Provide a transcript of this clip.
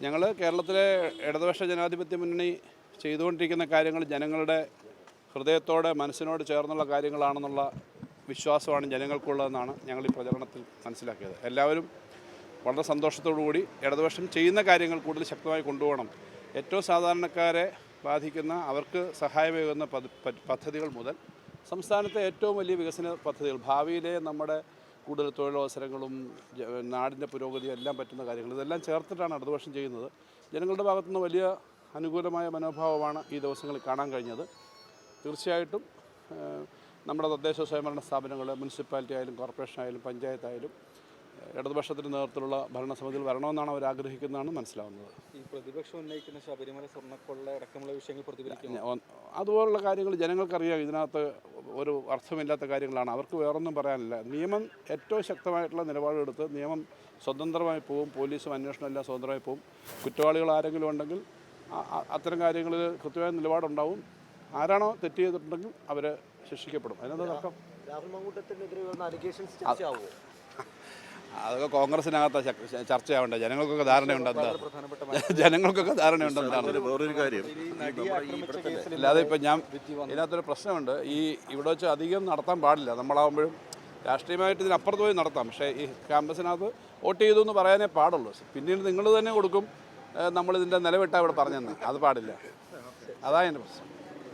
ഞങ്ങൾ കേരളത്തിലെ ഇടതുപക്ഷ ജനാധിപത്യ മുന്നണി ചെയ്തുകൊണ്ടിരിക്കുന്ന കാര്യങ്ങൾ ജനങ്ങളുടെ ഹൃദയത്തോടെ മനസ്സിനോട് ചേർന്നുള്ള കാര്യങ്ങളാണെന്നുള്ള വിശ്വാസമാണ് ജനങ്ങൾക്കുള്ളതെന്നാണ് ഞങ്ങൾ ഈ പ്രചരണത്തിൽ മനസ്സിലാക്കിയത്. എല്ലാവരും വളരെ സന്തോഷത്തോടു കൂടി ഇടതുപക്ഷം ചെയ്യുന്ന കാര്യങ്ങൾ കൂടുതൽ ശക്തമായി കൊണ്ടുപോകണം. ഏറ്റവും സാധാരണക്കാരെ ബാധിക്കുന്ന അവർക്ക് സഹായമേകുന്ന പദ്ധതികൾ മുതൽ സംസ്ഥാനത്തെ ഏറ്റവും വലിയ വികസന പദ്ധതികൾ, ഭാവിയിലെ നമ്മുടെ കൂടുതൽ തൊഴിലവസരങ്ങളും നാടിൻ്റെ പുരോഗതിയും എല്ലാം പറ്റുന്ന കാര്യങ്ങൾ, ഇതെല്ലാം ചേർത്തിട്ടാണ് ഇടതുപക്ഷം ചെയ്യുന്നത്. ജനങ്ങളുടെ ഭാഗത്തുനിന്ന് വലിയ അനുകൂലമായ മനോഭാവമാണ് ഈ ദിവസങ്ങളിൽ കാണാൻ കഴിഞ്ഞത്. തീർച്ചയായിട്ടും നമ്മുടെ തദ്ദേശ സ്വയംഭരണ സ്ഥാപനങ്ങൾ, മുനിസിപ്പാലിറ്റി ആയാലും കോർപ്പറേഷൻ ആയാലും പഞ്ചായത്തായാലും ഇടതുപക്ഷത്തിൻ്റെ നേതൃത്വത്തിലുള്ള ഭരണസമിതിയിൽ വരണമെന്നാണ് അവർ ആഗ്രഹിക്കുന്നതാണ് മനസ്സിലാവുന്നത്. ഈ പ്രതിപക്ഷം ഉന്നയിക്കുന്ന ശബരിമല സ്വർണ്ണക്കൊള്ള അടക്കമുള്ള വിഷയങ്ങൾ പ്രതിഫലിക്കുന്നു. അതുപോലുള്ള കാര്യങ്ങൾ ജനങ്ങൾക്കറിയാം. ഇതിനകത്ത് ഒരു അർത്ഥമില്ലാത്ത കാര്യങ്ങളാണ്. അവർക്ക് വേറൊന്നും പറയാനില്ല. നിയമം ഏറ്റവും ശക്തമായിട്ടുള്ള നിലപാടെടുത്ത് നിയമം സ്വതന്ത്രമായി പോവും. പോലീസും അന്വേഷണം എല്ലാം സ്വതന്ത്രമായി പോവും. കുറ്റവാളികൾ ആരെങ്കിലും ഉണ്ടെങ്കിൽ അത്തരം കാര്യങ്ങളിൽ കൃത്യമായ നിലപാടുണ്ടാവും. ആരാണോ തെറ്റ് ചെയ്തിട്ടുണ്ടെങ്കിൽ അവർ ശിക്ഷിക്കപ്പെടും. അതിനെന്താ തർക്കം? അതൊക്കെ കോൺഗ്രസിനകത്ത് ചർച്ചയാവേണ്ട. ജനങ്ങൾക്കൊക്കെ ധാരണയുണ്ടെന്താ, ജനങ്ങൾക്കൊക്കെ ധാരണയുണ്ടെന്നാണ് വേറൊരു കാര്യം. അല്ലാതെ ഇപ്പം ഇതിനകത്തൊരു പ്രശ്നമുണ്ട്. ഇവിടെ വെച്ച് അധികം നടത്താൻ പാടില്ല. നമ്മളാകുമ്പോഴും രാഷ്ട്രീയമായിട്ട് ഇതിനപ്പുറത്ത് പോയി നടത്താം. പക്ഷേ ഈ ക്യാമ്പസിനകത്ത് വോട്ട് ചെയ്തു എന്ന് പറയാനേ പാടുള്ളൂ. പിന്നീട് നിങ്ങൾ തന്നെ കൊടുക്കും നമ്മളിതിൻ്റെ നിലവിട്ടാൽ ഇവിടെ പറഞ്ഞെന്ന്. അത് പാടില്ല. അതാണ് എൻ്റെ പ്രശ്നം.